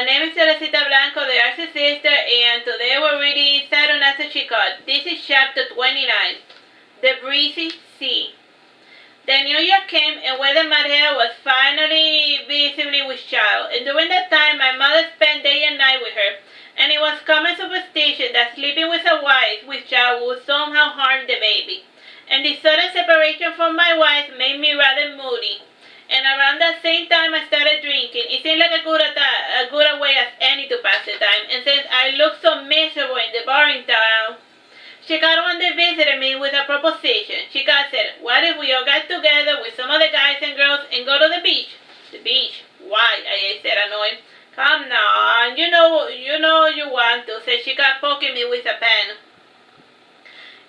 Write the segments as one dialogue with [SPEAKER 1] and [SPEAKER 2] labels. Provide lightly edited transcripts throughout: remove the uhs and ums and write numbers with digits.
[SPEAKER 1] My name is Teresita Blanco, the Artsy sister, and today we're reading Saturnastra Chicot. This is chapter 29, The Breezy Sea. The New Year came, and whether Maera was finally visibly with child, and during that time my mother spent day and night with her, and it was common superstition that sleeping with a wife with child would somehow harm the baby. And the sudden separation from my wife made me rather moody. And around that same time I started drinking. It seemed like a good way as any to pass the time. And since I looked so miserable in the boring town, Chicot one day visited me with a proposition. Chicot said, "What if we all got together with some of the guys and girls and go to the beach?" "The beach? Why?" I said, annoyed. "Come now, you know you want to," said Chicot, poking me with a pen.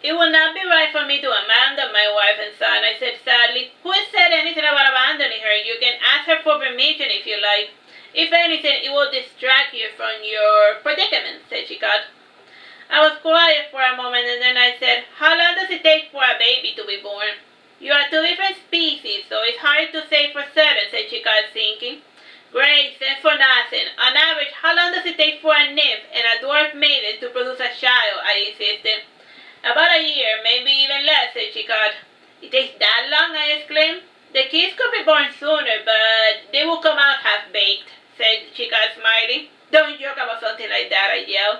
[SPEAKER 1] "It would not be right for me to abandon my wife and son," I said sadly. "Who said anything about abandoning her? You can ask her for permission if you like. If anything, it will distract you from your predicament," said Chicot. I was quiet for a moment and then I said, "How long does it take for a baby to be born?" "You are two different species, so it's hard to say for certain," said Chicot, thinking. "Great, sense for nothing. On average, how long does it take for a nymph and a dwarf maiden to produce a child?" I insisted. "About a year, maybe even less," said Chicot. "It takes that long?" I exclaimed. "The kids could be born sooner, but they will come out half-baked," said Chicot, smiling. "Don't joke about something like that," I yelled.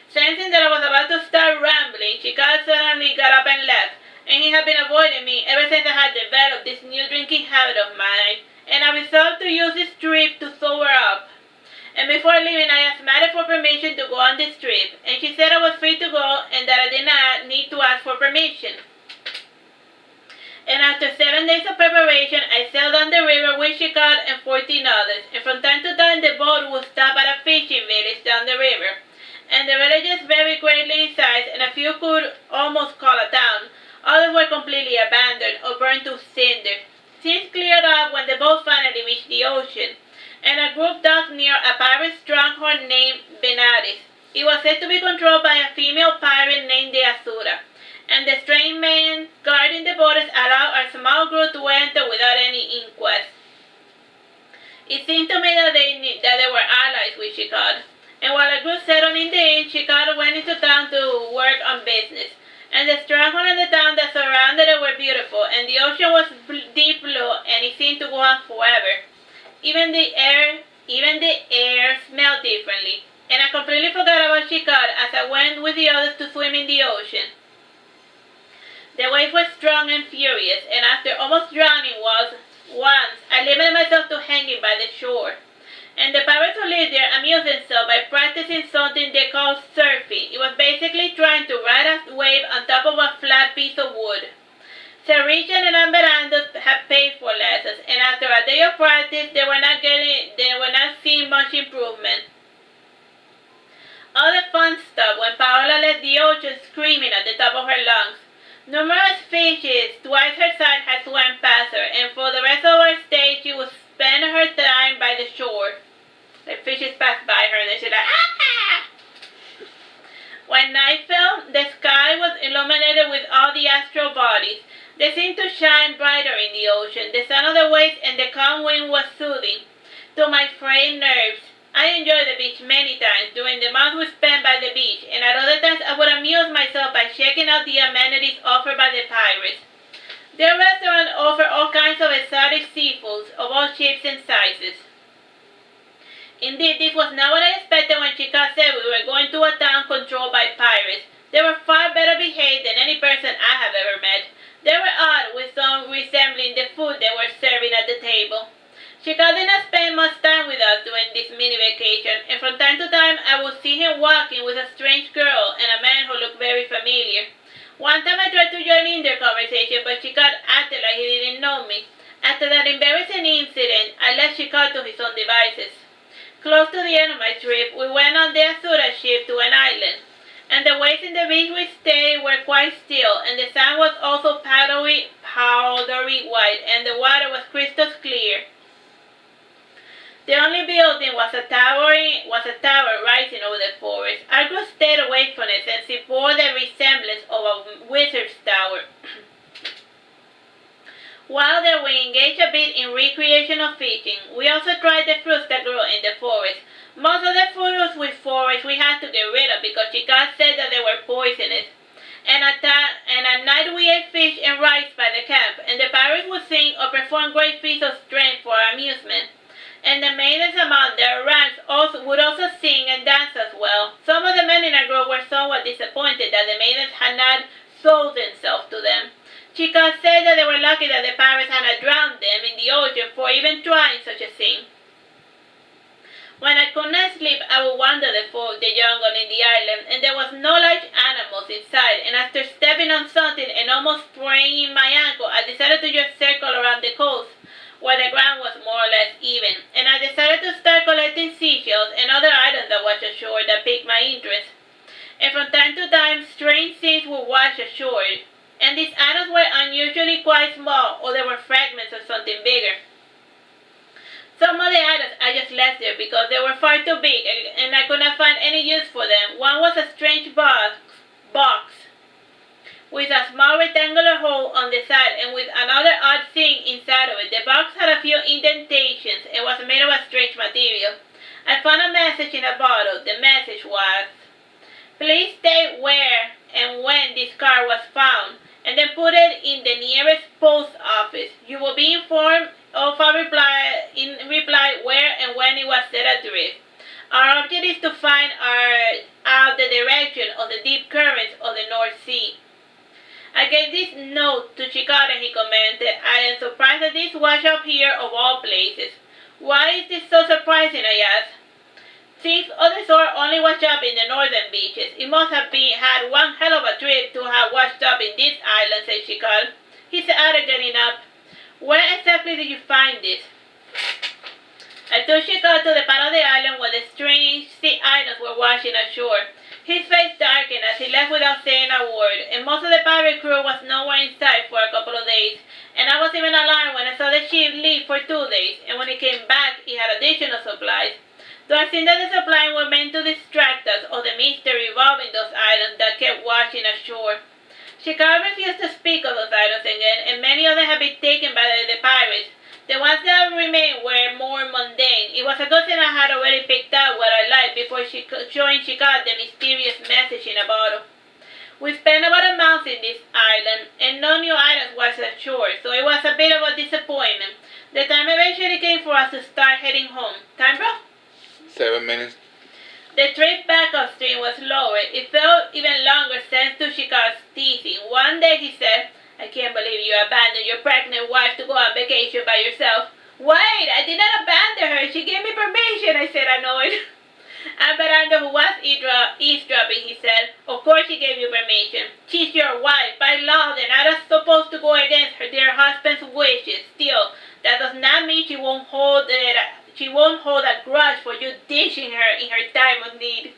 [SPEAKER 1] Sensing that I was about to start rambling, Chicot suddenly got up and left, and he had been avoiding me ever since I had developed this new drinking habit of mine, and I resolved to use this trip to sober up. And before leaving, I asked Maera for permission to go on this trip, and she said I was free to go and that I did not need to ask for permission. And after 7 days of preparation, I sailed down the river with Chicot and 14 others, and from time to time the boat would stop at a fishing village down the river. And the villages varied greatly in size, and a few could almost call a town. Others were completely abandoned or burned to cinder. Things cleared up when the boat finally reached the ocean, and a group docked near a pirate stronghold named Benares. It was said to be controlled by a female pirate named the Asura, and the strange men guarding the borders allowed our small group to enter without any inquest. It seemed to me that they were allies with Chicot. And while a group settled in the inn, Chicot went into town to work on business. And the stronghold and the town that surrounded it were beautiful, and the ocean was deep blue, and it seemed to go on forever. Even the air smelled differently, and I completely forgot about Chicot as I went with the others to swim in the ocean. The waves were strong and furious, and after almost drowning once, I limited myself to hanging by the shore. And the pirates who lived there amused themselves by practicing something they called surfing. It was basically trying to ride a wave on top of a flat piece of wood. Sir Richard and Amberandos had paid for lessons, and after a day of practice, they were not seeing much improvement. All the fun stopped when Paola left the ocean screaming at the top of her lungs. Numerous fishes, twice her size, had swam past her, and for the rest of our stay, she would spend her time by the shore. The fishes passed by her and they said, "Ah!" When night fell, the sky was illuminated with all the astral bodies. They seemed to shine brighter in the ocean. The sound of the waves and the calm wind was soothing to my frayed nerves. I enjoyed the beach many times during the months we spent by the beach, and at other times I would amuse myself by checking out the amenities offered by the pirates. Their restaurant offered all kinds of exotic seafoods of all shapes and sizes. Indeed, this was not what I expected when Chicot said we were going to a town controlled by pirates. They were far better behaved than any person I have ever met. They were odd, with some resembling the food they were serving at the table. Chicot did not spend much time with us during this mini-vacation, and from time to time I would see him walking with a strange girl and a man who looked very familiar. One time I tried to join in their conversation, but Chicot acted like he didn't know me. After that embarrassing incident, I left Chicot to his own devices. Close to the end of my trip, we went on the Asura ship to an island, and the waves in the beach we stayed were quite still, and the sand was also powdery white, and the water was crystal clear. The only building was a tower rising over the forest. Our group stayed away from it since it bore the resemblance of a wizard's tower. While there we engaged a bit in recreational fishing. We also tried the fruits that grew in the forest. Most of the fruits we foraged we had to get rid of because Chicot said that they were poisonous. And at night we ate fish and rice by the camp, and the pirates would sing or perform great feats of strength for our amusement. And the maidens among their ranks would also sing and dance as well. Some of the men in our group were somewhat disappointed that the maidens had not sold themselves to them. Chicot said that they were lucky that the pirates had not drowned them in the ocean for even trying such a thing. When I could not sleep, I would wander the jungle in the island, and there was no large animals in sight, and after stepping on something and almost spraining my ankle, I decided to just circle around the coast, where the ground was more or less even, and I decided to start collecting seashells and other items that washed ashore that piqued my interest. And from time to time, strange things would wash ashore, and these items were unusually quite small, or they were fragments of something bigger. Some of the items I just left there because they were far too big and I could not find any use for them. One was a strange box with a small rectangular hole on the side and with another odd thing inside of it. The box had a few indentations and was made of a strange material. I found a message in a bottle. The message was, "Please state where and when this card was found, and then put it in the nearest post office. You will be informed of a reply where and when it was set adrift. Our object is to find out the direction of the deep currents of the North Sea." I gave this note to Chicot and he commented, "I am surprised that this washed up here of all places." "Why is this so surprising?" I asked. "Things of the sort only wash up in the northern beaches. It must have had one hell of a trip to have washed up in this island," said Chicot. He added, getting up, "Where exactly did you find this?" I took Chicot to the part of the island where the strange sea items were washing ashore. His face darkened as he left without saying a word, and most of the pirate crew was nowhere in sight for a couple of days, and I was even alarmed when I saw the ship leave for 2 days, and when it came back, it had additional supplies. Though I think that the supplies were meant to distract us of the mystery involving those items that kept washing ashore. Chicot refused to speak of those items again, and many of them had been taken by the pirates. The ones that remained were more mundane. It was a good thing I had already picked out what I liked before showing Chicot the mysterious message in a bottle. We spent about a month in this island, and no new items was ashore, so it was a bit of a disappointment. The time eventually came for us to start heading home. Time, bro?
[SPEAKER 2] 7 minutes.
[SPEAKER 1] The trip back upstream was slower. It felt even longer thanks to Chicot's teasing. One day he said, "I can't believe you abandoned your pregnant wife to go on vacation by yourself." "Wait, I did not abandon her. She gave me permission," I said, annoyed. And Veranda, who was eavesdropping, he said, "Of course she gave you permission. She's your wife. By law, they're not supposed to go against her dear husband's wishes. Still, that does not mean she won't hold a grudge for you dishing her in her time of need."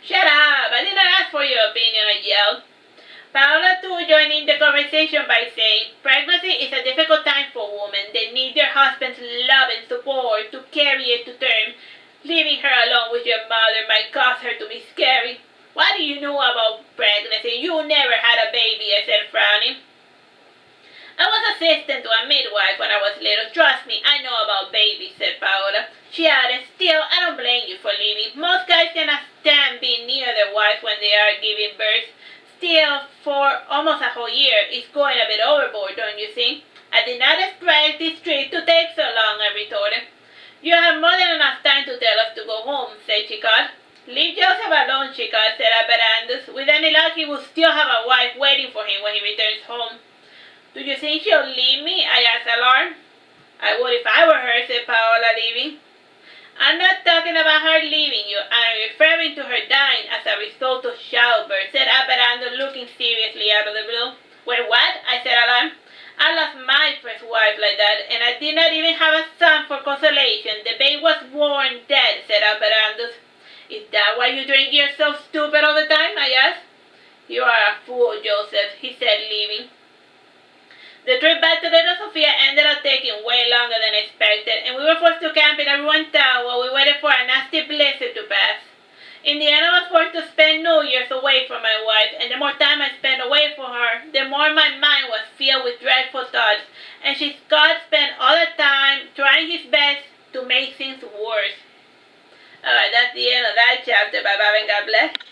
[SPEAKER 1] "Shut up! I did not ask for your opinion," I yelled. Paola too joined in the conversation by saying, "Pregnancy is a difficult time for women. They need their husband's love and support to carry it to term. Leaving her alone with your mother might cause her to be scary." "What do you know about pregnancy? You never had a baby," I said, frowning. "I was assistant to a midwife when I was little. Trust me, I know about babies," said Paola. She added, "Still, I don't blame you for leaving. Most guys cannot stand being near their wives when they are giving birth. Still, for almost a whole year, it's going a bit overboard, don't you think?" "I did not expect this trip to take so long," I retorted. "You have more than enough time to tell us to go home," said Chicot. "Leave Joseph alone," Chicot said at Verandas. "With any luck, he will still have a wife waiting for him when he returns home." "Do you think she'll leave me?" I asked, alarmed. "I would if I were her," said Paola, leaving. "I'm not talking about her leaving you. I'm referring to her dying as a result of childbirth," said Aberando, looking seriously out of the blue. "Wait, what?" I said, alarmed. "I lost my first wife like that, and I did not even have a son for consolation. The babe was born dead," said Aberando. "Is that why you drink yourself stupid all the time?" I asked. "You are a fool, Joseph," he said, leaving. The trip back to Little Sofia ended up taking way longer than expected, and we were forced to camp in a ruined town while we waited for a nasty blizzard to pass. In the end, I was forced to spend New Year's away from my wife, and the more time I spent away from her, the more my mind was filled with dreadful thoughts, and Scott spent all the time trying his best to make things worse. chapter. Bye bye and God bless.